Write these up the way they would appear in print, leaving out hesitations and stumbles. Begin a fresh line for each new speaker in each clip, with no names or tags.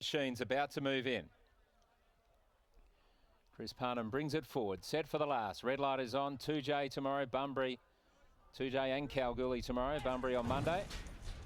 Sheen's about to move in. Chris Parnham brings it forward. Set for the last. Red light is on. 2J tomorrow. Bunbury. 2J and Kalgoorlie tomorrow. Bunbury on Monday.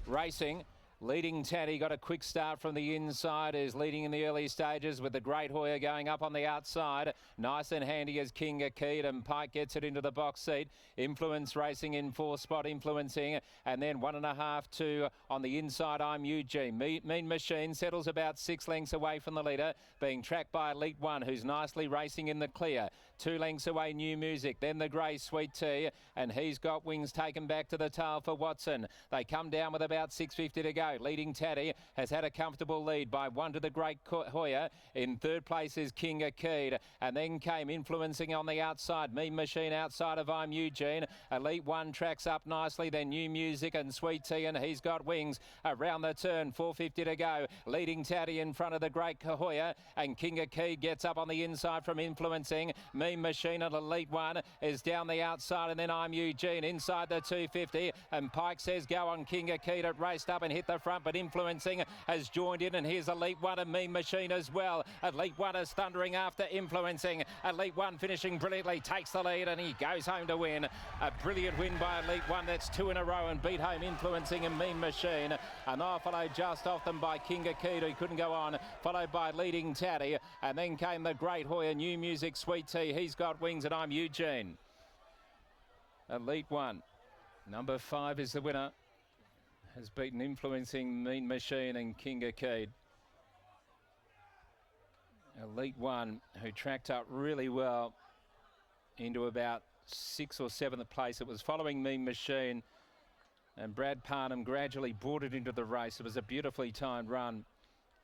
Racing. Leading Taddy got a quick start from the inside, is leading in the early stages with the Great Hoya going up on the outside. Nice and handy as King Akeed, and Pike gets it into the box seat. Influence racing in 4 spot, influencing, and then 1.5 2 on the inside. I'm Eugene. Mean Machine settles about 6 lengths away from the leader, being tracked by Elite One, who's nicely racing in the clear. 2 lengths away, New Music, then the grey Sweet Tea, and He's Got Wings taken back to the tail for Watson. They come down with about 6.50 to go. Leading Taddy has had a comfortable lead by 1 to the Great Hoya. In 3rd place is King Akeed, and then came influencing on the outside. Mean Machine outside of I'm Eugene. Elite One tracks up nicely, then New Music and Sweet Tea, and He's Got Wings around the turn. 4.50 to go. Leading Taddy in front of the Great Hoya, and King Akeed gets up on the inside from influencing. Mean Machine and Elite One is down the outside, and then I'm Eugene inside the 250, and Pike says go on. King Akeed. It raced up and hit the front, but influencing has joined in, and here's Elite One and Mean Machine as well. Elite One is thundering after influencing. Elite One finishing brilliantly, takes the lead, and he goes home to win. A brilliant win by Elite One. That's 2 in a row, and beat home influencing and Mean Machine. And I followed just off them by King Akeed, who couldn't go on, followed by Leading Taddy, and then came the Great Hoya, New Music, Sweet Tea, He's Got Wings, and I'm Eugene. Elite One, number 5 is the winner. Has beaten influencing Mean Machine and King Akeed. Elite One, who tracked up really well into about 6th or 7th place. It was following Mean Machine, and Brad Parnham gradually brought it into the race. It was a beautifully timed run,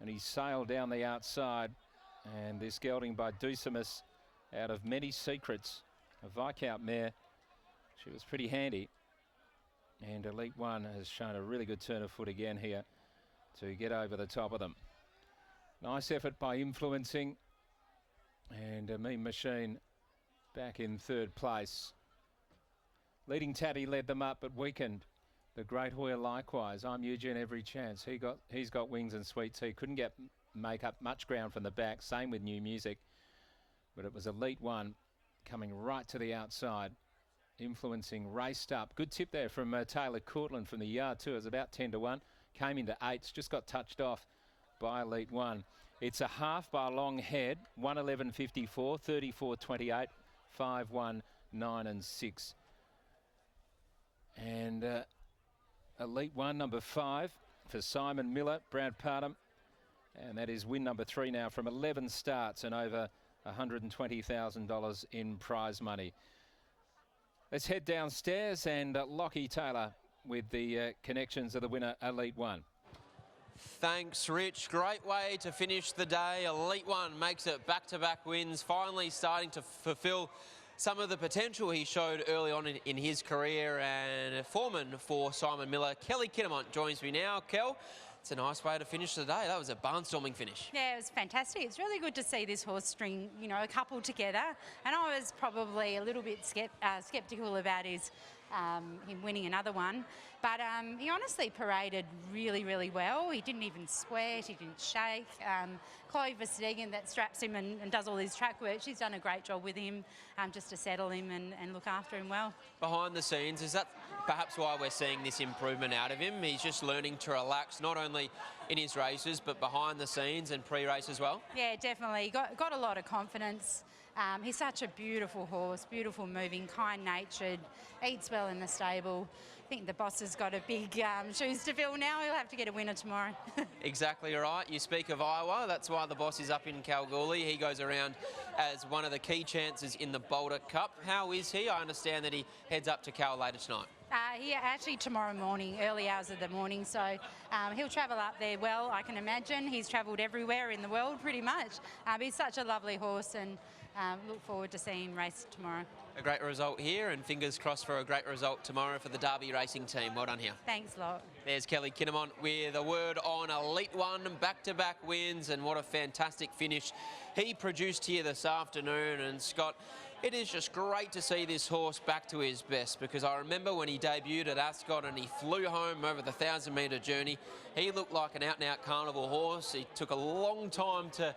and he sailed down the outside. And this gelding by Ducimus, out of Many Secrets, a Viscount mare. She was pretty handy. And Elite One has shown a really good turn of foot again here to get over the top of them. Nice effort by influencing. And Mean Machine back in 3rd place. Leading Taddy led them up but weakened. The Great Hoya likewise. I'm Eugene every chance. He's got Wings and Sweet Tea. Couldn't make up much ground from the back. Same with New Music. But it was Elite One coming right to the outside. Influencing raced up. Good tip there from Taylor Courtland from the yard too. It was about 10 to 1. Came into 8s. Just got touched off by Elite One. It's a half by a long head. 1:11.54, 34.28, 5:1, 9 and 6. And Elite One, number 5 for Simon Miller, Brad Parnham. And that is win number 3 now from 11 starts and over $120,000 in prize money. Let's head downstairs, and Lockie Taylor with the connections of the winner, Elite One.
Thanks, Rich. Great way to finish the day. Elite One makes it back-to-back wins, finally starting to fulfil some of the potential he showed early on in his career. And foreman for Simon Miller, Kelly Kinnamont, joins me now. Kel, it's a nice way to finish the day. That was a barnstorming finish. Yeah, it was fantastic. It's really good to see this horse string, a couple together. And I was probably a little bit sceptical about him winning another one. But he honestly paraded really, really well. He didn't even sweat. He didn't shake. Chloe Verstegen, that straps him and does all his track work, she's done a great job with him just to settle him and look after him well. Behind the scenes, is that perhaps why we're seeing this improvement out of him? He's just learning to relax, not only in his races, but behind the scenes and pre-race as well? Yeah, definitely. Got a lot of confidence. He's such a beautiful horse, beautiful moving, kind-natured, eats well in the stable. I think the boss has got a big shoes to fill now. He'll have to get a winner tomorrow. Exactly right. You speak of Iowa. That's why the boss is up in Kalgoorlie. He goes around as one of the key chances in the Boulder Cup. How is he? I understand that he heads up to Cal later tonight. He actually tomorrow morning, early hours of the morning, so he'll travel up there well, I can imagine. He's travelled everywhere in the world pretty much. He's such a lovely horse, and look forward to seeing him race tomorrow. A great result here, and fingers crossed for a great result tomorrow for the Derby racing team. Well done here. Thanks, Lot. There's Kelly Kinnamont with a word on Elite One, back-to-back wins, and what a fantastic finish he produced here this afternoon. And Scott, It is just great to see this horse back to his best, because I remember when he debuted at Ascot and he flew home over the 1,000-metre journey, he looked like an out-and-out carnival horse. He took a long time to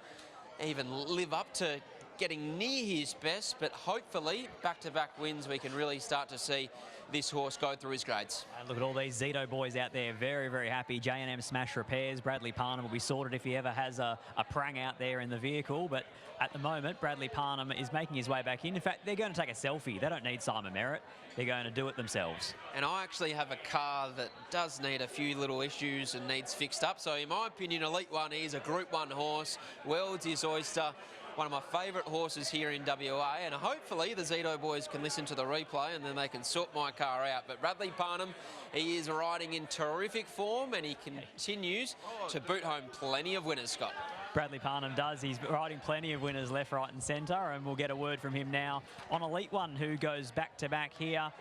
even live up to getting near his best, but hopefully back-to-back wins we can really start to see this horse go through his grades.
And look at all these Zito boys out there, very, very happy. J&M Smash Repairs, Bradley Parnham will be sorted if he ever has a prang out there in the vehicle, but at the moment Bradley Parnham is making his way back in. In fact, they're going to take a selfie. They don't need Simon Merritt. They're going to do it themselves.
And I actually have a car that does need a few little issues and needs fixed up, so in my opinion, Elite One is a Group 1 horse. World's his oyster. One of my favourite horses here in WA, and hopefully the Zito boys can listen to the replay and then they can sort my car out. But Bradley Parnham, he is riding in terrific form and he continues to boot home plenty of winners, Scott.
Bradley Parnham does. He's riding plenty of winners left, right and centre, and we'll get a word from him now on Elite One, who goes back-to-back here.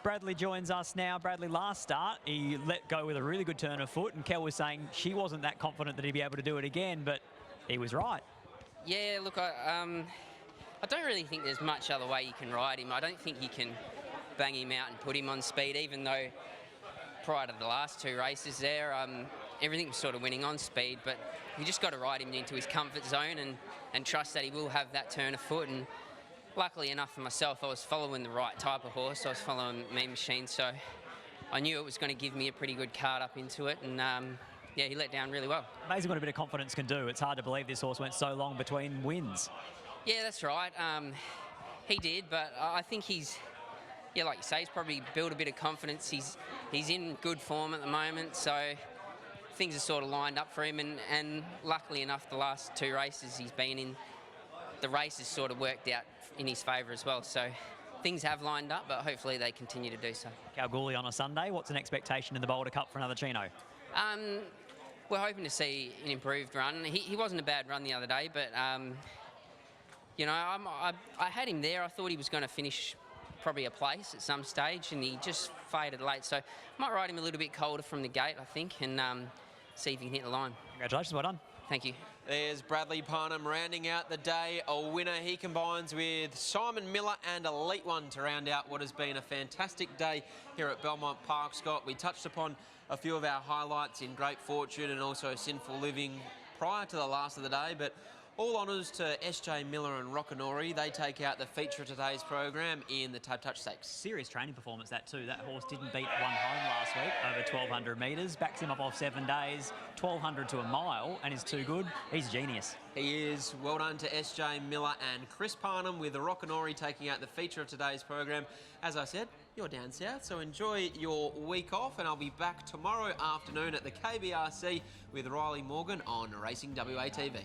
Bradley joins us now. Bradley, last start, he let go with a really good turn of foot, and Kel was saying she wasn't that confident that he'd be able to do it again, but he was right.
Yeah, look, I don't really think there's much other way you can ride him. I don't think you can bang him out and put him on speed, even though prior to the last two races there, everything was sort of winning on speed, but you just got to ride him into his comfort zone and trust that he will have that turn of foot. And luckily enough for myself, I was following the right type of horse. I was following Mean Machine, so I knew it was going to give me a pretty good card up into it, and yeah, he let down really well.
Amazing what a bit of confidence can do. It's hard to believe this horse went so long between wins.
Yeah, that's right. He did, but I think he's, yeah, like you say, he's probably built a bit of confidence. He's in good form at the moment, so things are sort of lined up for him. And luckily enough, the last two races he's been in, the races sort of worked out in his favour as well. So things have lined up, but hopefully they continue to do so.
Kalgoorlie on a Sunday. What's an expectation in the Boulder Cup for another Chino?
We're hoping to see an improved run. He wasn't a bad run the other day, but you know, I had him there. I thought he was going to finish probably a place at some stage, and he just faded late. So I might ride him a little bit colder from the gate, I think, and see if he can hit the line.
Congratulations, well done.
Thank you.
There's Bradley Parnham rounding out the day, a winner. He combines with Simon Miller and Elite One to round out what has been a fantastic day here at Belmont Park, Scott. We touched upon a few of our highlights in Great Fortune and also Sinful Living prior to the last of the day, but all honours to SJ Miller and Rockanori. They take out the feature of today's program in the Tab Touch Stakes.
Serious training performance, that too. That horse didn't beat one home last week over 1,200 metres. Backs him up off 7 days, 1,200 to a mile, and is too good. He's a genius.
He is. Well done to SJ Miller and Chris Parnham with the Rockanori taking out the feature of today's program. As I said, you're down south, so enjoy your week off, and I'll be back tomorrow afternoon at the KBRC with Riley Morgan on Racing WA TV.